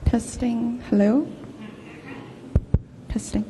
Testing. Hello? Testing.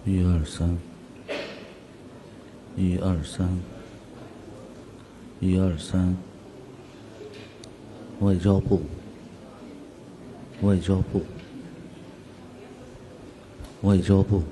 一二三，一二三，一二三。外交部，外交部，外交部。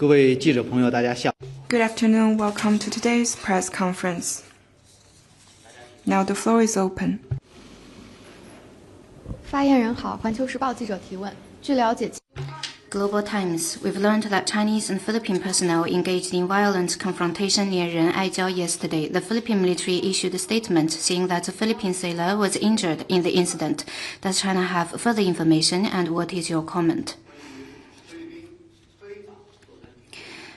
各位记者朋友，大家下午。 Good afternoon. Welcome to today's press conference. Now the floor is open. 发言人好，环球时报记者提问。据了解。 Global Times, we've learned that Chinese and Philippine personnel engaged in violent confrontation near Ren'aijiao yesterday. The Philippine military issued a statement saying that a Philippine sailor was injured in the incident. Does China have further information, and what is your comment?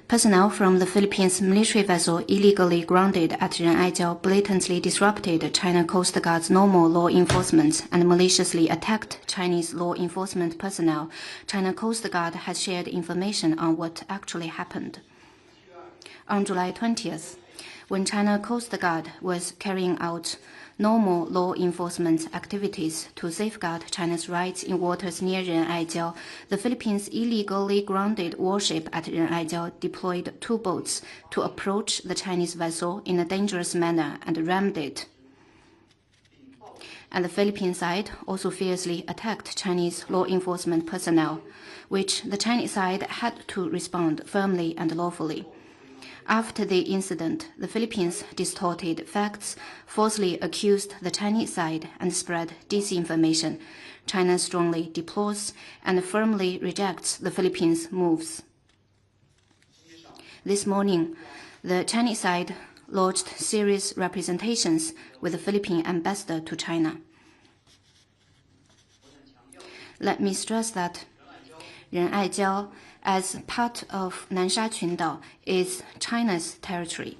Personnel from the Philippines military vessel illegally grounded at Ren'aijiao blatantly disrupted China Coast Guard's normal law enforcement and maliciously attacked Chinese law enforcement personnel. China Coast Guard has shared information on what actually happened. On July 20th, when China Coast Guard was carrying out normal law enforcement activities to safeguard China's rights in waters near Ren'aijiao, the Philippines illegally grounded warship at Ren'aijiao deployed 2 boats to approach the Chinese vessel in a dangerous manner and rammed it. And the Philippine side also fiercely attacked Chinese law enforcement personnel, which the Chinese side had to respond firmly and lawfully. After the incident, the Philippines distorted facts, falsely accused the Chinese side, and spread disinformation. China strongly deplores and firmly rejects the Philippines' moves. This morning, the Chinese side lodged serious representations with the Philippine ambassador to China. Let me stress that Ren'aijiao, as part of Nansha Qundao, is China's territory.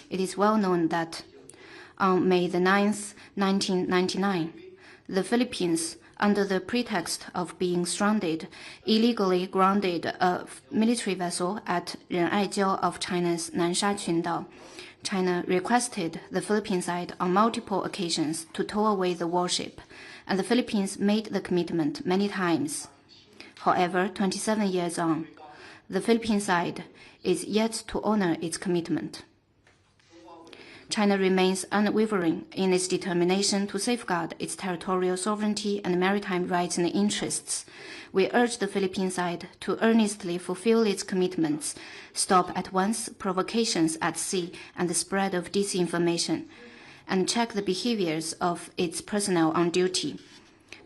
It is well known that on May 9th, 1999, the Philippines, under the pretext of being stranded, illegally grounded a military vessel at Ren'aijiao of China's Nansha Qundao. China requested the Philippine side on multiple occasions to tow away the warship, and the Philippines made the commitment many times. However, 27 years on, the Philippine side is yet to honor its commitment. China remains unwavering in its determination to safeguard its territorial sovereignty and maritime rights and interests. We urge the Philippine side to earnestly fulfill its commitments, stop at once provocations at sea and the spread of disinformation, and check the behaviors of its personnel on duty.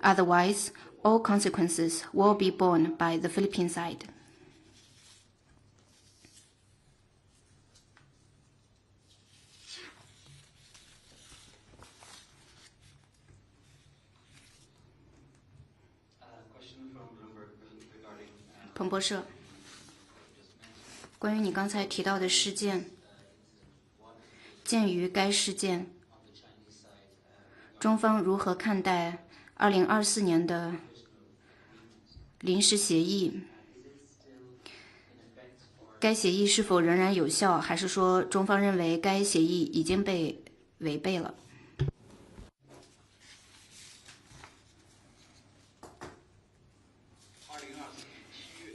Otherwise, all consequences will be borne by the Philippine side. Question from Bloomberg regarding 彭博社，关于你刚才提到的事件，鉴于该事件，中方如何看待2024年的临时协议？该协议是否仍然有效，还是说中方认为该协议已经被违背了？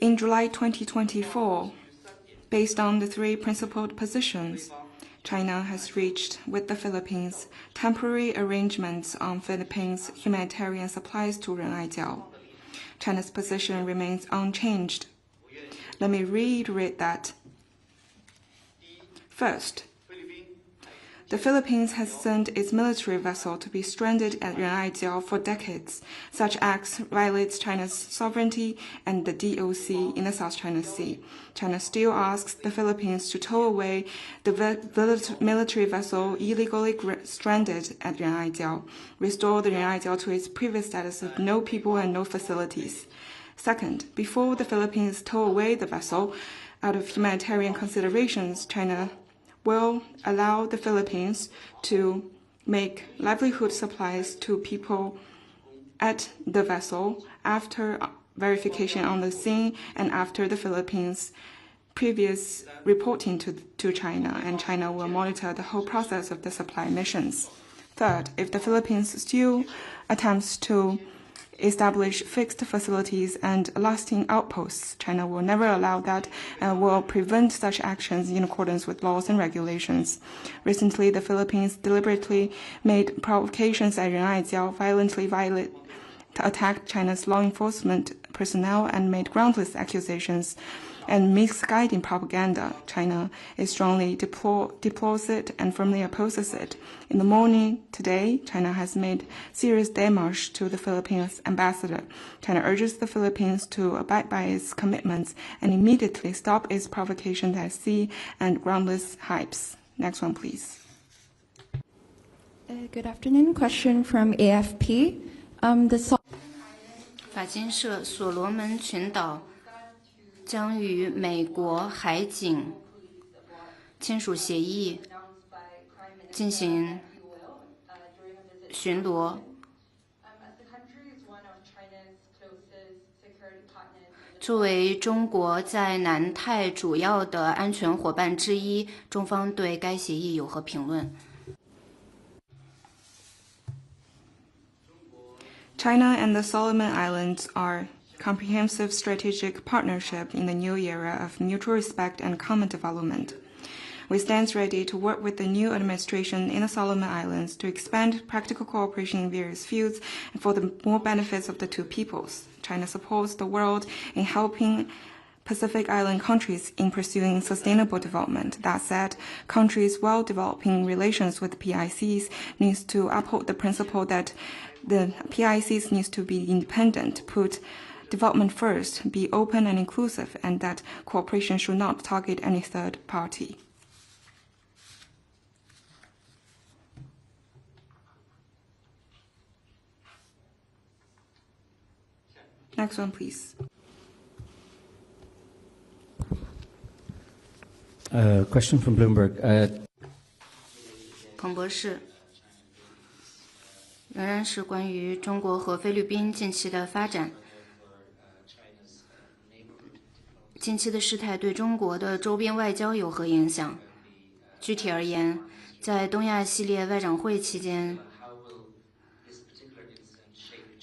In July 2024, based on the 3 principled positions, China has reached with the Philippines temporary arrangements on Philippines' humanitarian supplies to Ren'aijiao. China's position remains unchanged. Let me reiterate that. First, the Philippines has sent its military vessel to be stranded at Ren'aijiao for decades. Such acts violates China's sovereignty and the DOC in the South China Sea. China still asks the Philippines to tow away the military vessel illegally stranded at Ren'aijiao, restore the Ren'aijiao to its previous status of no people and no facilities. Second, before the Philippines tow away the vessel, out of humanitarian considerations, China will allow the Philippines to make livelihood supplies to people at the vessel after verification on the scene and after the Philippines' previous reporting to China, and China will monitor the whole process of the supply missions. Third, if the Philippines still attempts to establish fixed facilities and lasting outposts, China will never allow that and will prevent such actions in accordance with laws and regulations. Recently, the Philippines deliberately made provocations at Ren'aijiao, violently attacked China's law enforcement personnel and made groundless accusations and misguiding propaganda. China is strongly deplores it and firmly opposes it. In the morning today, China has made serious démarches to the Philippines ambassador. China urges the Philippines to abide by its commitments and immediately stop its provocation at sea and groundless hypes. Next one, please. Good afternoon. Question from AFP. 法新社所罗门群岛将与美国海警签署协议，进行巡逻。作为中国在南太主要的安全伙伴之一，中方对该协议有何评论？ China and the Solomon Islands are comprehensive strategic partnership in the new era of mutual respect and common development. We stand ready to work with the new administration in the Solomon Islands to expand practical cooperation in various fields and for the more benefits of the two peoples. China supports the world in helping Pacific Island countries in pursuing sustainable development. That said, countries while developing relations with PICs needs to uphold the principle that the PICs needs to be independent, put development first, be open and inclusive, and that cooperation should not target any third party. Next one, please. Question from Bloomberg. 彭博士，仍然是关于中国和菲律宾近期的发展。近期的事态对中国的周边外交有何影响？具体而言，在东亚系列外长会期间，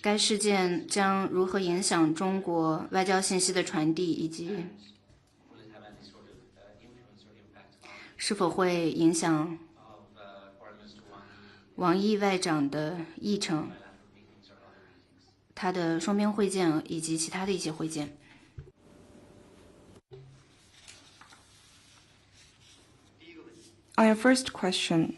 该事件将如何影响中国外交信息的传递，以及是否会影响王毅外长的议程、他的双边会见以及其他的一些会见。On your first question,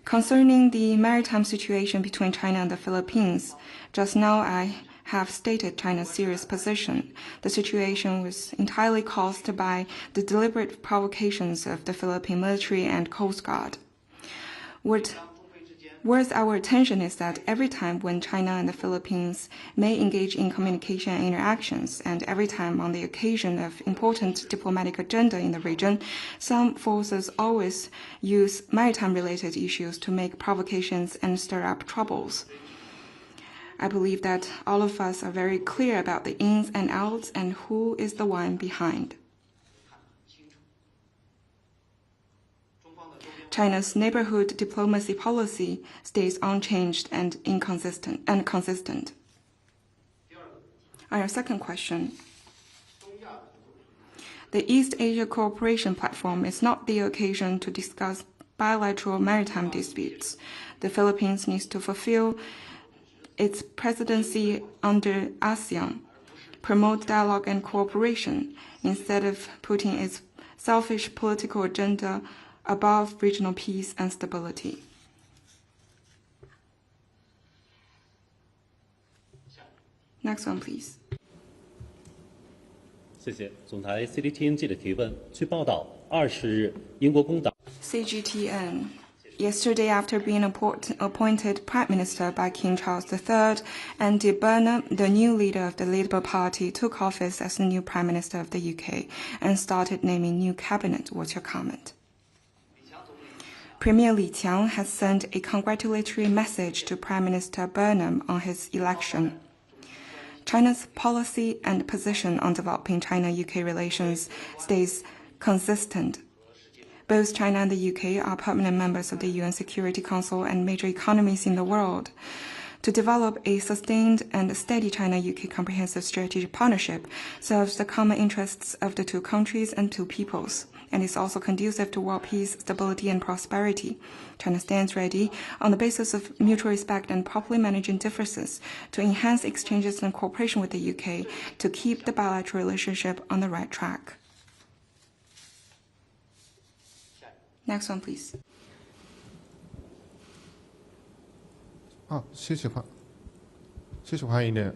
concerning the maritime situation between China and the Philippines, just now I have stated China's serious position. The situation was entirely caused by the deliberate provocations of the Philippine military and Coast Guard. Whereas our attention is that every time when China and the Philippines may engage in communication and interactions, and every time on the occasion of important diplomatic agenda in the region, some forces always use maritime-related issues to make provocations and stir up troubles. I believe that all of us are very clear about the ins and outs and who is the one behind. China's neighborhood diplomacy policy stays unchanged and consistent. On your second question, the East Asia Cooperation Platform is not the occasion to discuss bilateral maritime disputes. The Philippines needs to fulfill its presidency under ASEAN, promote dialogue and cooperation, instead of putting its selfish political agenda above regional peace and stability. Next one, please. 谢谢。总台 CGTN 记者提问：据报道，20日，英国工党 CGTN. Yesterday, after being appointed Prime Minister by King Charles III, Andy Burnham, the new leader of the Labour Party, took office as the new Prime Minister of the UK and started naming new cabinet. What's your comment? Premier Li Qiang has sent a congratulatory message to Prime Minister Burnham on his election. China's policy and position on developing China-UK relations stays consistent. Both China and the UK are permanent members of the UN Security Council and major economies in the world. To develop a sustained and steady China-UK comprehensive strategic partnership serves the common interests of the two countries and two peoples. and is also conducive to world peace, stability, and prosperity. China stands ready, on the basis of mutual respect and properly managing differences, to enhance exchanges and cooperation with the UK to keep the bilateral relationship on the right track. Next one, please. 谢谢欢迎的。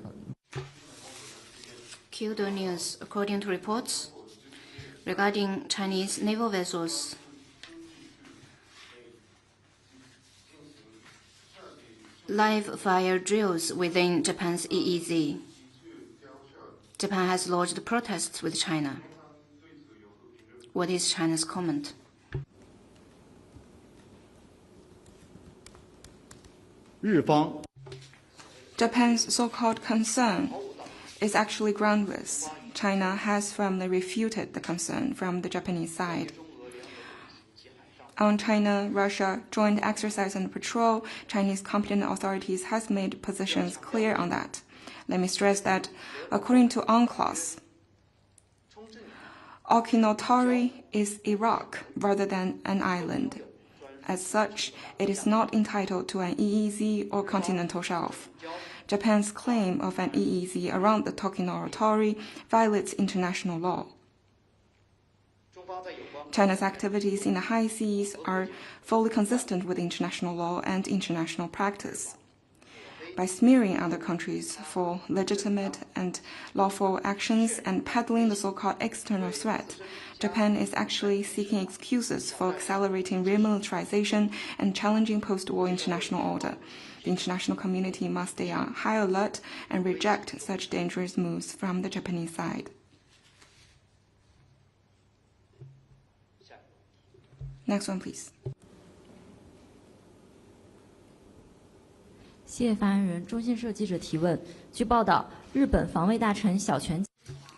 Kyoto News, according to reports regarding Chinese naval vessels live fire drills within Japan's EEZ. Japan has lodged protests with China. What is China's comment? Japan's so-called concern is actually groundless. China has firmly refuted the concern from the Japanese side. On China-Russia joint exercise and patrol, Chinese competent authorities has made positions clear on that. Let me stress that, according to UNCLOS, Okinotori is Iraq rather than an island. As such, it is not entitled to an EEZ or continental shelf. Japan's claim of an EEZ around the Okinotori violates international law. China's activities in the high seas are fully consistent with international law and international practice. By smearing other countries for legitimate and lawful actions and peddling the so-called external threat, Japan is actually seeking excuses for accelerating remilitarization and challenging post-war international order. The international community must stay on high alert and reject such dangerous moves from the Japanese side. Next one, please. 谢谢发言人。中新社记者提问：据报道，日本防卫大臣小泉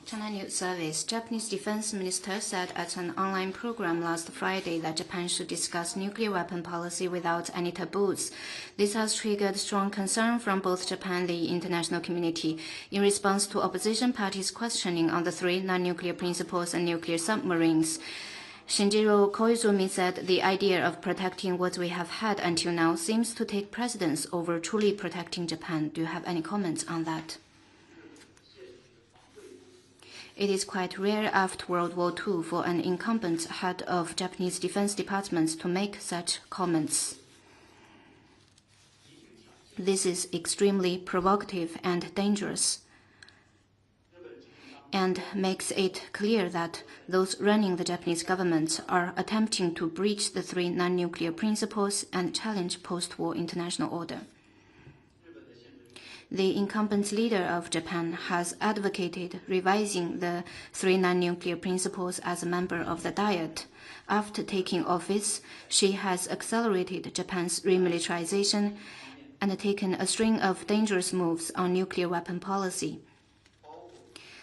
China News Service, Japanese Defense Minister said at an online program last Friday that Japan should discuss nuclear weapon policy without any taboos. This has triggered strong concern from both Japan and the international community in response to opposition parties' questioning on the three non-nuclear principles and nuclear submarines. Shinjiro Koizumi said the idea of protecting what we have had until now seems to take precedence over truly protecting Japan. Do you have any comments on that? It is quite rare after World War II for an incumbent head of Japanese Defense Department to make such comments. This is extremely provocative and dangerous, and makes it clear that those running the Japanese government are attempting to breach the three non-nuclear principles and challenge post-war international order. The incumbent leader of Japan has advocated revising the three non-nuclear principles as a member of the Diet. After taking office, she has accelerated Japan's remilitarization and taken a string of dangerous moves on nuclear weapon policy,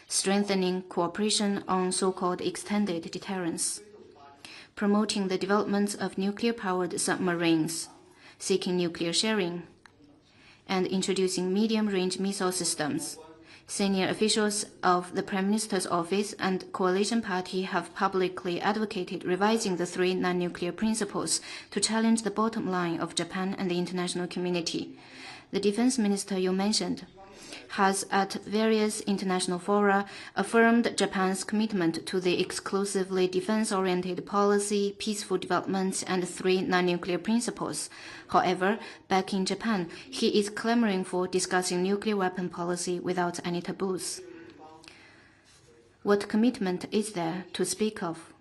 strengthening cooperation on so-called extended deterrence, promoting the development of nuclear-powered submarines, seeking nuclear sharing, and introducing medium-range missile systems. Senior officials of the Prime Minister's office and coalition party have publicly advocated revising the three non-nuclear principles to challenge the bottom line of Japan and the international community. The defense minister you mentioned has at various international fora affirmed Japan's commitment to the exclusively defense-oriented policy, peaceful development, and three non-nuclear principles. However, back in Japan, he is clamoring for discussing nuclear weapon policy without any taboos. What commitment is there to speak of?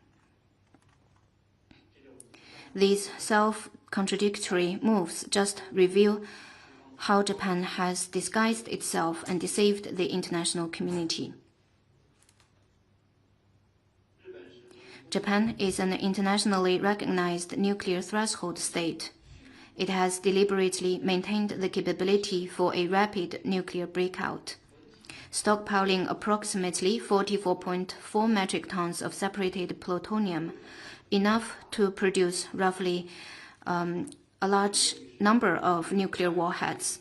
These self-contradictory moves just reveal how Japan has disguised itself and deceived the international community. Japan is an internationally recognized nuclear threshold state. It has deliberately maintained the capability for a rapid nuclear breakout, stockpiling approximately 44.4 metric tons of separated plutonium, enough to produce roughly a large number of nuclear warheads.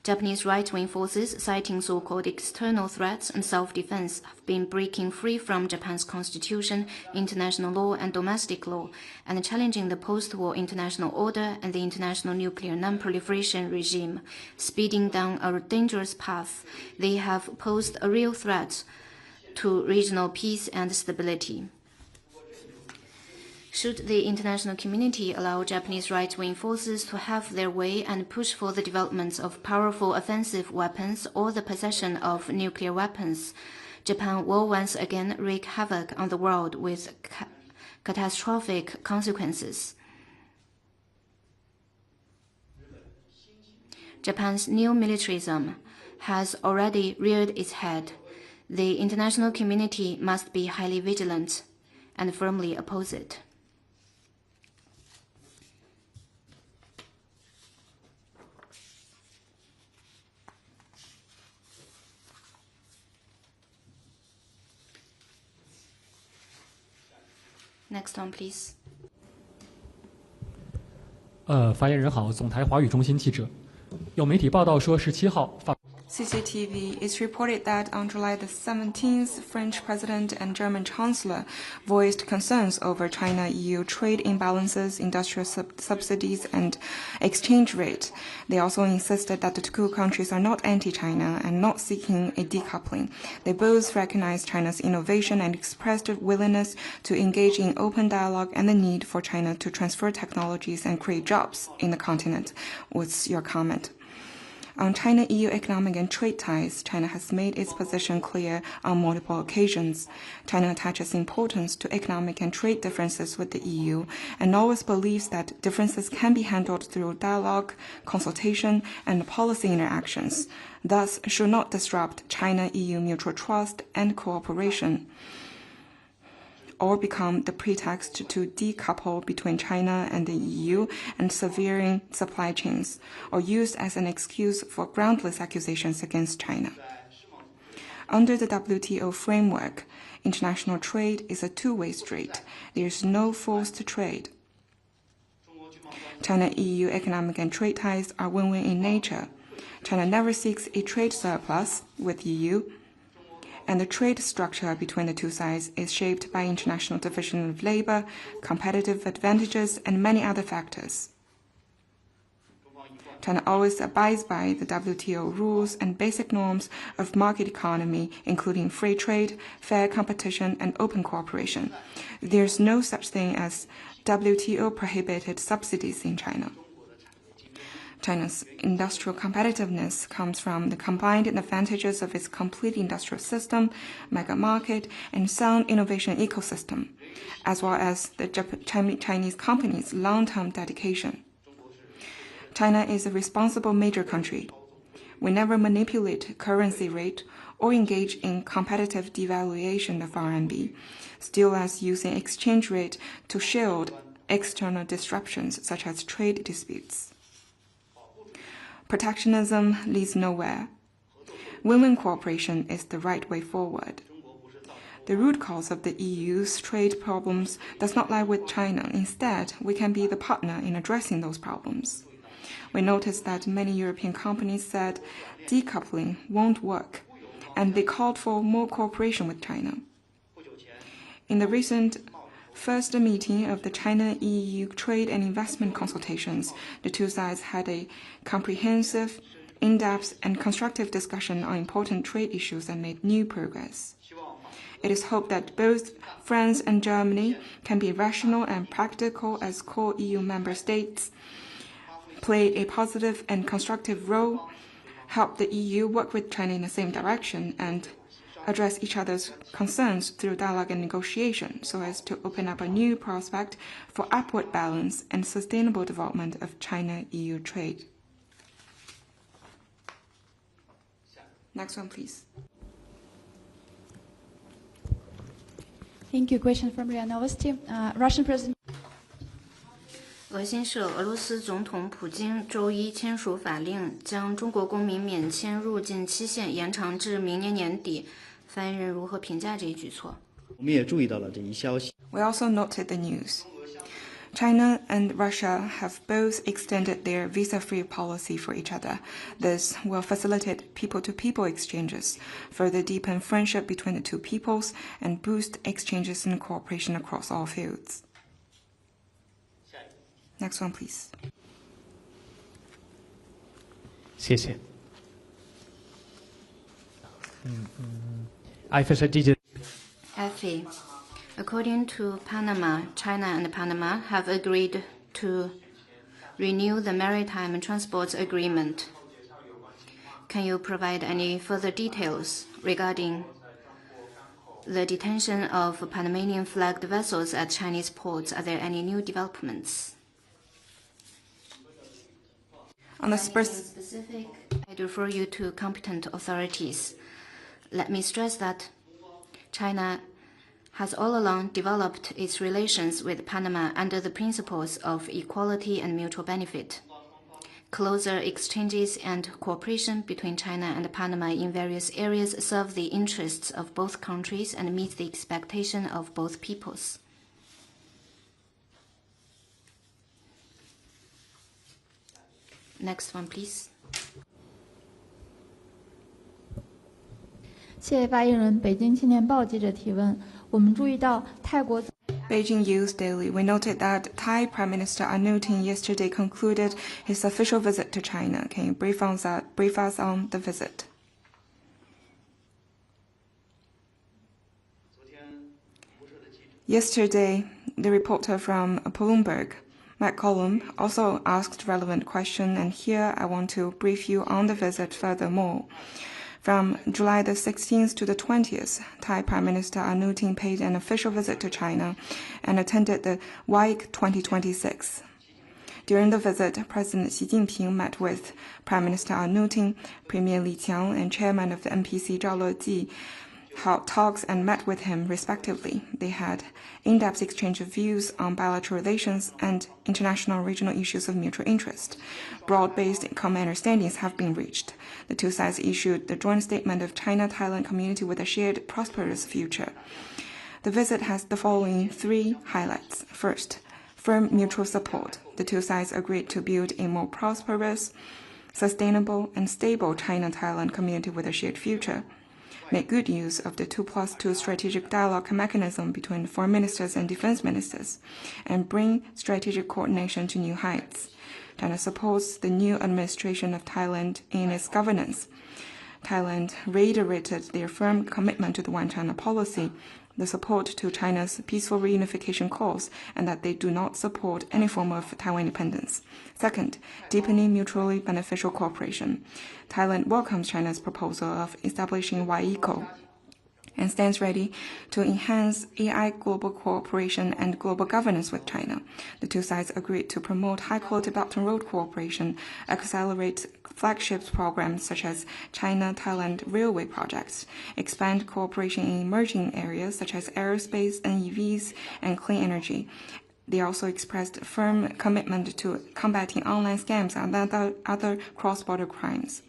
Japanese right-wing forces, citing so-called external threats and self-defense, have been breaking free from Japan's constitution, international law, and domestic law, and challenging the post-war international order and the international nuclear non-proliferation regime. Speeding down a dangerous path, they have posed a real threat to regional peace and stability. Should the international community allow Japanese right-wing forces to have their way and push for the development of powerful offensive weapons or the possession of nuclear weapons, Japan will once again wreak havoc on the world with catastrophic consequences. Japan's new militarism has already reared its head. The international community must be highly vigilant and firmly oppose it. Next one, please. 发言人好，总台华语中心记者。有媒体报道说，17号法。 CCTV, it's reported that on July the 17th, French President and German Chancellor voiced concerns over China-EU trade imbalances, industrial subsidies, and exchange rate. They also insisted that the two countries are not anti-China and not seeking a decoupling. They both recognized China's innovation and expressed a willingness to engage in open dialogue and the need for China to transfer technologies and create jobs in the continent. What's your comment? On China-EU economic and trade ties, China has made its position clear on multiple occasions. China attaches importance to economic and trade differences with the EU and always believes that differences can be handled through dialogue, consultation, and policy interactions, thus should not disrupt China-EU mutual trust and cooperation, or become the pretext to decouple between China and the EU and severing supply chains, or used as an excuse for groundless accusations against China. Under the WTO framework, international trade is a two-way street. There is no forced trade. China-EU economic and trade ties are win-win in nature. China never seeks a trade surplus with EU, and the trade structure between the two sides is shaped by international division of labor, competitive advantages, and many other factors. China always abides by the WTO rules and basic norms of market economy, including free trade, fair competition, and open cooperation. There's no such thing as WTO prohibited subsidies in China. China's industrial competitiveness comes from the combined advantages of its complete industrial system, mega market, and sound innovation ecosystem, as well as the Chinese companies' long-term dedication. China is a responsible major country. We never manipulate currency rate or engage in competitive devaluation of RMB, still as using exchange rate to shield external disruptions such as trade disputes. Protectionism leads nowhere. Win-win cooperation is the right way forward. The root cause of the EU's trade problems does not lie with China. Instead, we can be the partner in addressing those problems. We noticed that many European companies said decoupling won't work, and they called for more cooperation with China. In the recent first meeting of the China-EU trade and investment consultations, the two sides had a comprehensive, in-depth, and constructive discussion on important trade issues and made new progress. It is hoped that both France and Germany can be rational and practical as core EU member states, play a positive and constructive role, help the EU work with China in the same direction, and address each other's concerns through dialogue and negotiation so as to open up a new prospect for upward balance and sustainable development of China-EU trade. Next one, please. Thank you. Question from RIA Novosti. Russian President. 俄新社，俄罗斯总统普京周一签署法令，将中国公民免签入境期限延长至明年年底。发言人如何评价这一举措？我们也注意到了这一消息。We also noted the news. China and Russia have both extended their visa-free policy for each other. This will facilitate people-to-people exchanges, further deepen friendship between the two peoples, and boost exchanges and cooperation across all fields. Next one, please. 谢谢。IFS 记者 Effie. According to Panama, China and Panama have agreed to renew the maritime transport agreement. Can you provide any further details regarding the detention of Panamanian flagged vessels at Chinese ports? Are there any new developments? On the specific, I'd refer you to competent authorities. Let me stress that China has all along developed its relations with Panama under the principles of equality and mutual benefit. Closer exchanges and cooperation between China and Panama in various areas serve the interests of both countries and meet the expectation of both peoples. Next one, please. 谢谢发言人。北京青年报记者提问：我们注意到泰国。 Beijing News Daily, we noted that Thai Prime Minister Anutin yesterday concluded his official visit to China. Can you brief us on the visit? Yesterday, the reporter from Bloomberg, Matt Collum, also asked relevant question, and here I want to brief you on the visit furthermore. From July the 16th to the 20th, Thai Prime Minister Anutin paid an official visit to China and attended the WIC 2026. During the visit, President Xi Jinping met with Prime Minister Anutin, Premier Li Qiang, and Chairman of the NPC Zhao Leji, held talks and met with him respectively. They had in-depth exchange of views on bilateral relations and international and regional issues of mutual interest. Broad-based common understandings have been reached. The two sides issued the joint statement of China-Thailand community with a shared prosperous future. The visit has the following three highlights. First, firm mutual support. The two sides agreed to build a more prosperous, sustainable, and stable China-Thailand community with a shared future. Make good use of the 2+2 strategic dialogue mechanism between foreign ministers and defense ministers, and bring strategic coordination to new heights. China supports the new administration of Thailand in its governance. Thailand reiterated their firm commitment to the One China policy, the support to China's peaceful reunification cause, and that they do not support any form of Taiwan independence. Second, deepening mutually beneficial cooperation. Thailand welcomes China's proposal of establishing YECO and stands ready to enhance AI global cooperation and global governance with China. The two sides agreed to promote high-quality Belt and Road cooperation, accelerate flagship programs such as China-Thailand railway projects, expand cooperation in emerging areas such as aerospace, NEVs, and clean energy. They also expressed firm commitment to combating online scams and other cross-border crimes.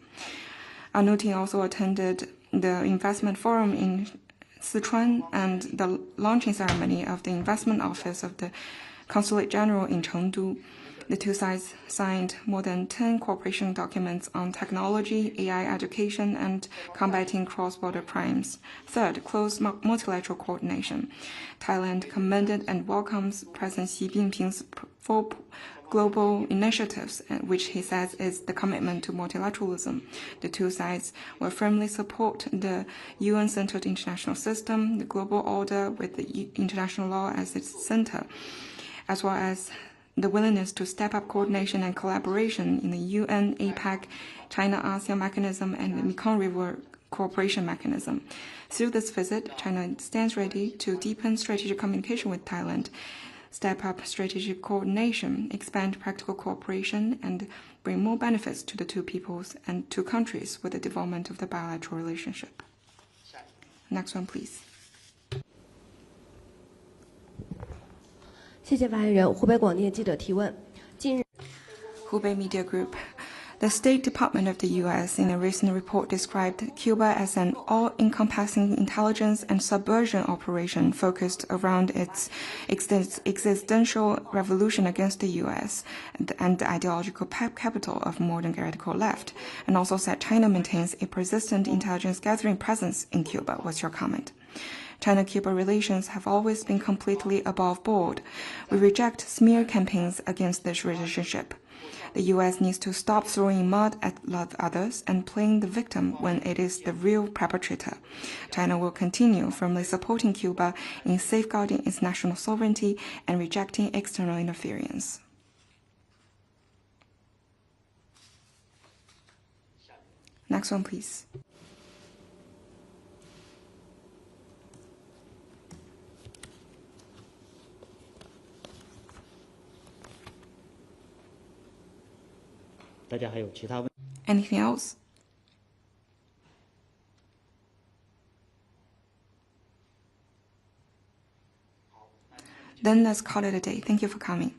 Anutin also attended the investment forum in Sichuan and the launching ceremony of the investment office of the Consulate General in Chengdu. The two sides signed more than 10 cooperation documents on technology, AI education, and combating cross-border crimes. Third, close multilateral coordination. Thailand commended and welcomes President Xi Jinping's four global initiatives, which he says is the commitment to multilateralism. The two sides will firmly support the UN-centered international system, the global order with the international law as its center, as well as the willingness to step up coordination and collaboration in the UN, APEC, China-ASEAN mechanism, and the Mekong River cooperation mechanism. Through this visit, China stands ready to deepen strategic communication with Thailand, step up strategic coordination, expand practical cooperation, and bring more benefits to the two peoples and two countries with the development of the bilateral relationship. Next one, please. 谢谢发言人。湖北广电记者提问：近日， Hubei Media Group. The State Department of the U.S. in a recent report described Cuba as an all-encompassing intelligence and subversion operation focused around its existential revolution against the U.S. and the ideological capital of modern radical left, and also said China maintains a persistent intelligence gathering presence in Cuba. What's your comment? China-Cuba relations have always been completely above board. We reject smear campaigns against this relationship. The U.S. needs to stop throwing mud at others and playing the victim when it is the real perpetrator. China will continue firmly supporting Cuba in safeguarding its national sovereignty and rejecting external interference. Next one, please. Anything else? Then let's call it a day. Thank you for coming.